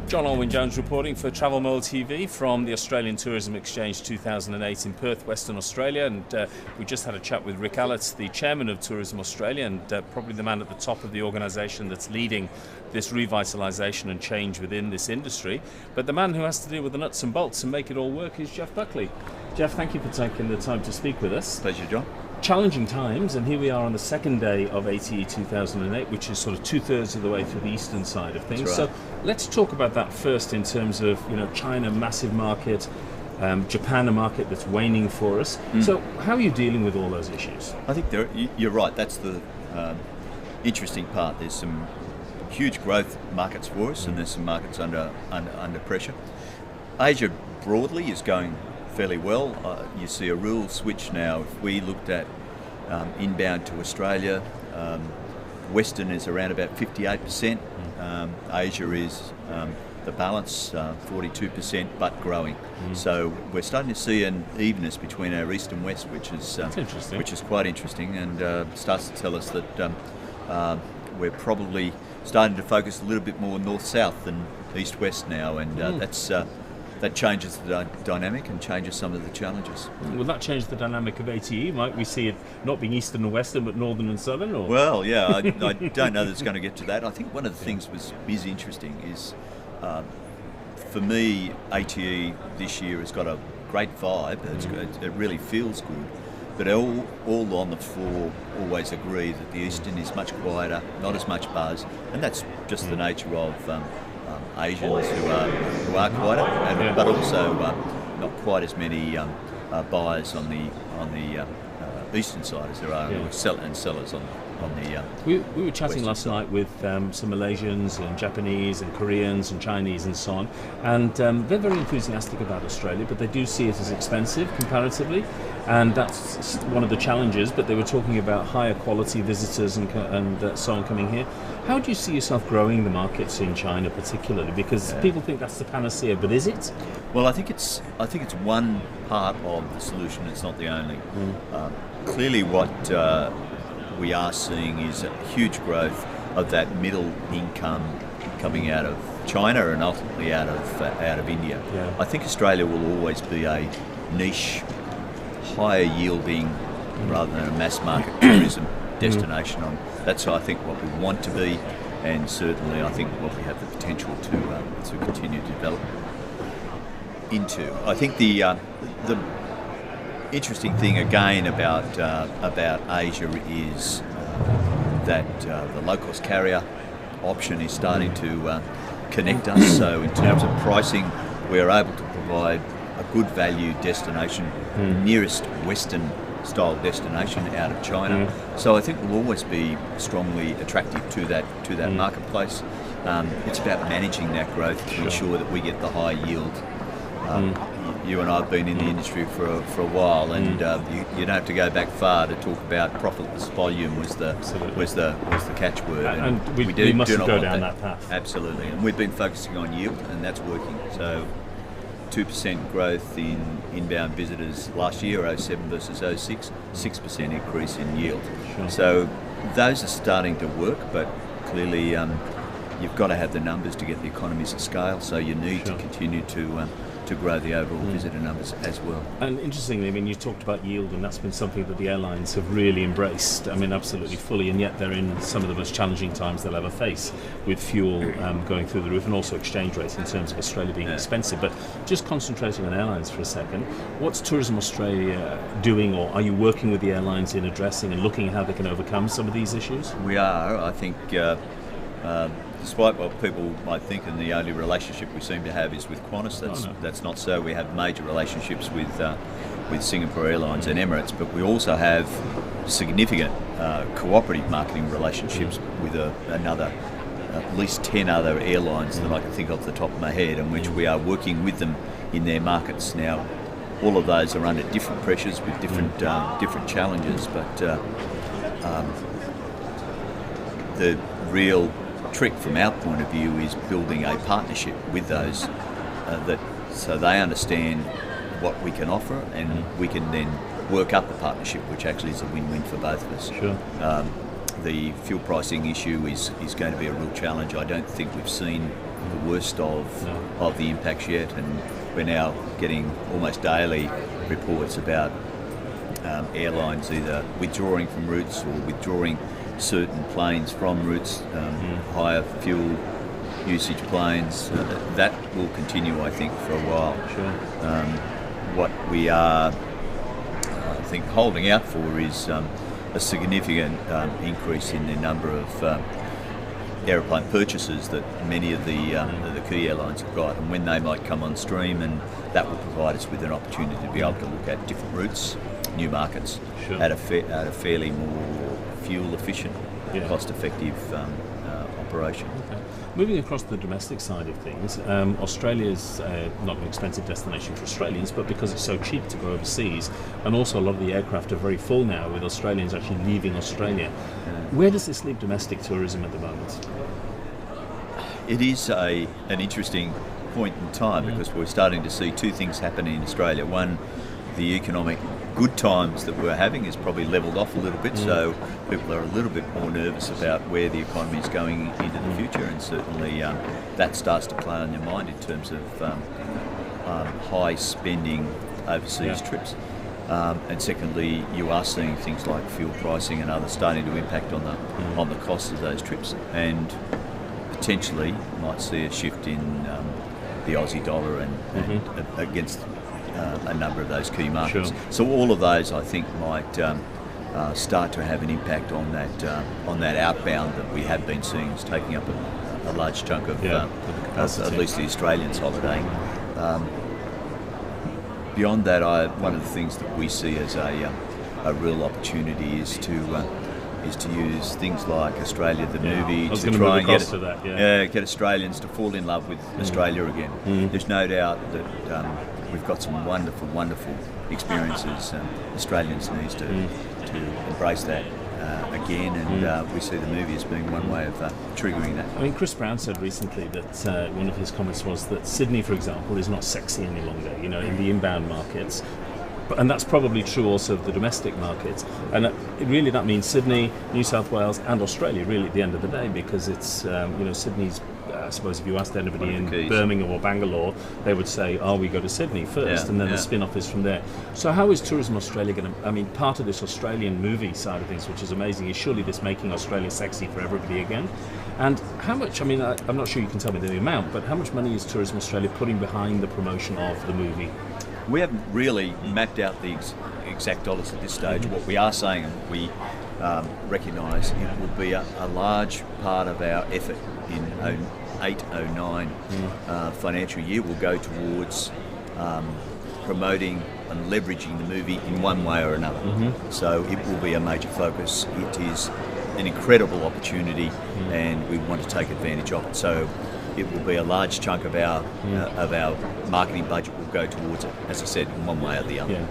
John Alwyn-Jones reporting for Travel Mole TV from the Australian Tourism Exchange 2008 in Perth, Western Australia, and we just had a chat with Rick Allett, the chairman of Tourism Australia, and probably the man at the top of the organisation that's leading this revitalisation and change within this industry. But the man who has to deal with the nuts and bolts and make it all work is Geoff Buckley. Geoff, thank you for taking the time to speak with us. Pleasure, John. Challenging times, and here we are on the second day of ATE 2008, which is sort of 2/3 of the way through the eastern side of things. That's right. So let's talk about that first in terms of, China, massive market, Japan, a market that's waning for us. So how are you dealing with all those issues? I think you're right. That's the interesting part. There's some huge growth markets for us, and there's some markets under pressure. Asia broadly is going fairly well. You see a real switch now. If we looked at inbound to Australia, Western is around about 58%. Asia is the balance, 42%, but growing. So we're starting to see an evenness between our east and west, which is quite interesting, and starts to tell us that we're probably starting to focus a little bit more north-south than east-west now, and that changes the dynamic and changes some of the challenges. Will that change the dynamic of ATE? Might we see it not being eastern and western, but northern and southern? Or? Well, yeah, I don't know that it's going to get to that. I think one of the things is interesting is, for me, ATE this year has got a great vibe. It really feels good. But all on the floor always agree that the eastern is much quieter, not as much buzz, and that's just the nature of Asians who are quieter, but also not quite as many buyers on the eastern side as there are sellers on the we were chatting last side. night with some Malaysians and Japanese and Koreans and Chinese and so on, and they're very enthusiastic about Australia, but they do see it as expensive comparatively, and that's one of the challenges. But they were talking about higher quality visitors and so on coming here. How do you see yourself growing the markets in China particularly? Because people think that's the panacea, but is it? Well, I think it's one part of the solution. It's not the only. Clearly, what we are seeing is a huge growth of that middle income coming out of China and ultimately out of India. Yeah. I think Australia will always be a niche, higher yielding rather than a mass market tourism destination. That's I think what we want to be, and certainly I think what we have the potential to continue to develop into. I think the interesting thing again about Asia is that the low-cost carrier option is starting to connect us. So in terms of pricing, we're able to provide a good value destination, nearest Western style destination out of China. So I think we'll always be strongly attractive to that marketplace. It's about managing that growth to ensure that we get the high yield. You and I have been in the industry for a while, and you don't have to go back far to talk about profitless volume was the catchword. And we mustn't go down that path. Absolutely, and we've been focusing on yield, and that's working. So 2% growth in inbound visitors last year, 07 versus 06, 6% increase in yield. Sure. So those are starting to work, but clearly you've got to have the numbers to get the economies of scale, so you need to continue to grow the overall visitor numbers as well. And interestingly, I mean, you talked about yield, and that's been something that the airlines have really embraced, I mean, absolutely fully, and yet they're in some of the most challenging times they'll ever face, with fuel going through the roof, and also exchange rates in terms of Australia being expensive. But just concentrating on airlines for a second, what's Tourism Australia doing, or are you working with the airlines in addressing and looking at how they can overcome some of these issues? We are. I think despite what people might think, and the only relationship we seem to have is with Qantas, that's not so. We have major relationships with Singapore Airlines and Emirates, but we also have significant cooperative marketing relationships with at least 10 other airlines that I can think of off the top of my head, in which we are working with them in their markets. Now, all of those are under different pressures with different challenges, but the real trick from our point of view is building a partnership with those so they understand what we can offer, and we can then work up the partnership, which actually is a win-win for both of us. Sure. the fuel pricing issue is going to be a real challenge. I don't think we've seen the worst of the impacts yet, and we're now getting almost daily reports about airlines either withdrawing from routes or withdrawing certain planes from routes, higher fuel usage planes. That will continue, I think, for a while. Sure. What we are, I think, holding out for is a significant increase in the number of aeroplane purchases that many of the key airlines have got, and when they might come on stream, and that will provide us with an opportunity to be able to look at different routes, new markets, sure, at a fairly more fuel efficient, cost effective operation. Okay. Moving across the domestic side of things, Australia's not an expensive destination for Australians, but because it's so cheap to go overseas, and also a lot of the aircraft are very full now, with Australians actually leaving Australia. Where does this leave domestic tourism at the moment? It is an interesting point in time, because we're starting to see two things happening in Australia. One, the economic good times that we're having is probably levelled off a little bit, so people are a little bit more nervous about where the economy is going into the future, and certainly that starts to play on your mind in terms of high spending overseas trips. And secondly, you are seeing things like fuel pricing and others starting to impact on the cost of those trips, and potentially might see a shift in the Aussie dollar and against a number of those key markets. Sure. So all of those, I think, might start to have an impact on that outbound that we have been seeing is taking up a large chunk of at least the Australians' holiday. Beyond that, one of the things that we see as a real opportunity is to use things like Australia the movie to try and get Australians to fall in love with Australia again. There's no doubt that we've got some wonderful experiences. Australians need to embrace that again, and we see the movie as being one way of triggering that. I mean, Chris Brown said recently that one of his comments was that Sydney, for example, is not sexy any longer, in the inbound markets. And that's probably true also of the domestic markets. And really that means Sydney, New South Wales and Australia, really, at the end of the day, because it's, Sydney's, I suppose if you asked anybody in Birmingham or Bangalore, they would say, we go to Sydney first, and then the spin-off is from there. So how is Tourism Australia going to, part of this Australian movie side of things, which is amazing, is surely this making Australia sexy for everybody again? And how much, I'm not sure you can tell me the amount, but how much money is Tourism Australia putting behind the promotion of the movie? We haven't really mapped out the exact dollars at this stage. What we are saying, and we recognise it will be a large part of our effort in 08-09 financial year will go towards promoting and leveraging the movie in one way or another. So it will be a major focus. It is an incredible opportunity, and we want to take advantage of it. So it will be a large chunk of our marketing budget will go towards it, as I said, in one way or the other. Yeah.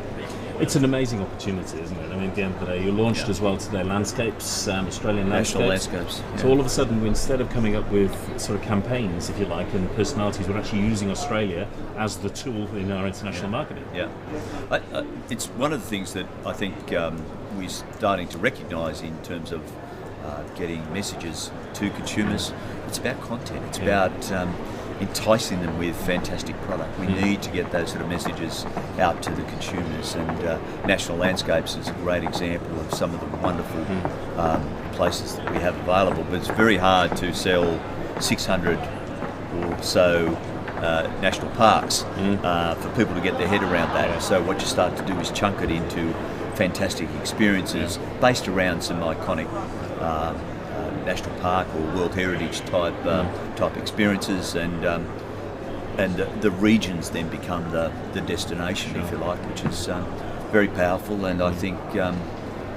It's an amazing opportunity, isn't it? At the end of the day, you launched as well today Landscapes, Australian National Landscapes. Yeah. So all of a sudden, instead of coming up with sort of campaigns, if you like, and personalities, we're actually using Australia as the tool in our international marketing. Yeah. It's one of the things that I think we're starting to recognise in terms of getting messages to consumers. It's about content. It's about enticing them with fantastic product. We need to get those sort of messages out to the consumers, and National Landscapes is a great example of some of the wonderful places that we have available. But it's very hard to sell 600 or so national parks for people to get their head around that. So what you start to do is chunk it into fantastic experiences based around some iconic national park or World Heritage type experiences, and the regions then become the destination, if you like, which is very powerful, and I think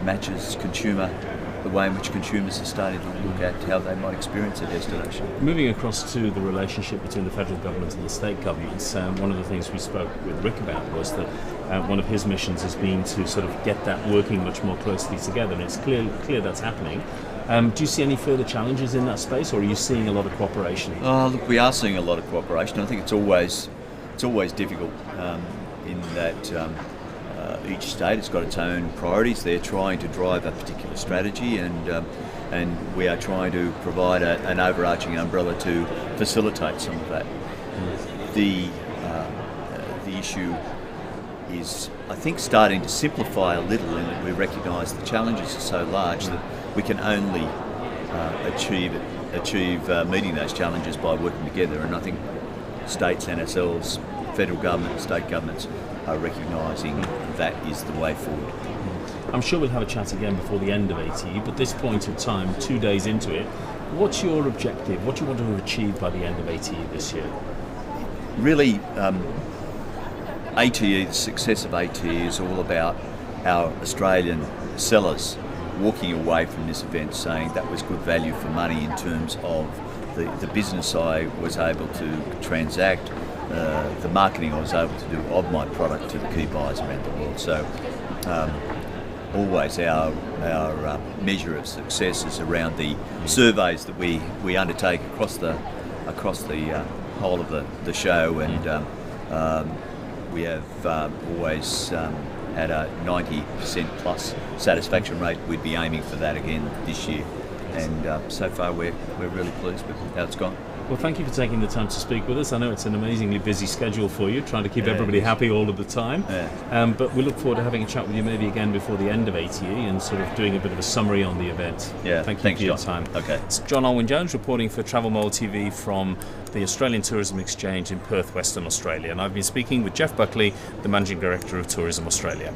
matches the way in which consumers are starting to look at how they might experience a destination. Moving across to the relationship between the federal government and the state governments, one of the things we spoke with Rick about was that one of his missions has been to sort of get that working much more closely together, and it's clear that's happening. Do you see any further challenges in that space, or are you seeing a lot of cooperation? Look, we are seeing a lot of cooperation. I think it's always difficult in that each state has got its own priorities. They're trying to drive a particular strategy, and and we are trying to provide an overarching umbrella to facilitate some of that. The issue is, I think, starting to simplify a little in that we recognise the challenges are so large that we can only achieve meeting those challenges by working together. And I think states and ourselves, federal government, state governments, are recognising that is the way forward. I'm sure we'll have a chat again before the end of ATE, but this point of time, 2 days into it, what's your objective? What do you want to achieve by the end of ATE this year? Really, ATE, the success of ATE is all about our Australian sellers walking away from this event saying that was good value for money in terms of the business I was able to transact, the marketing I was able to do of my product to the key buyers around the world. So always our measure of success is around the surveys that we undertake across the whole of the show, and we have always had a 90% plus satisfaction rate. We'd be aiming for that again this year, and so far we're really pleased with how it's gone. Well, thank you for taking the time to speak with us. I know it's an amazingly busy schedule for you, trying to keep everybody happy all of the time. But we look forward to having a chat with you maybe again before the end of ATE and sort of doing a bit of a summary on the event. Thank you for your time. Okay. It's John Alwyn-Jones reporting for Travel Mole TV from the Australian Tourism Exchange in Perth, Western Australia. And I've been speaking with Geoff Buckley, the Managing Director of Tourism Australia.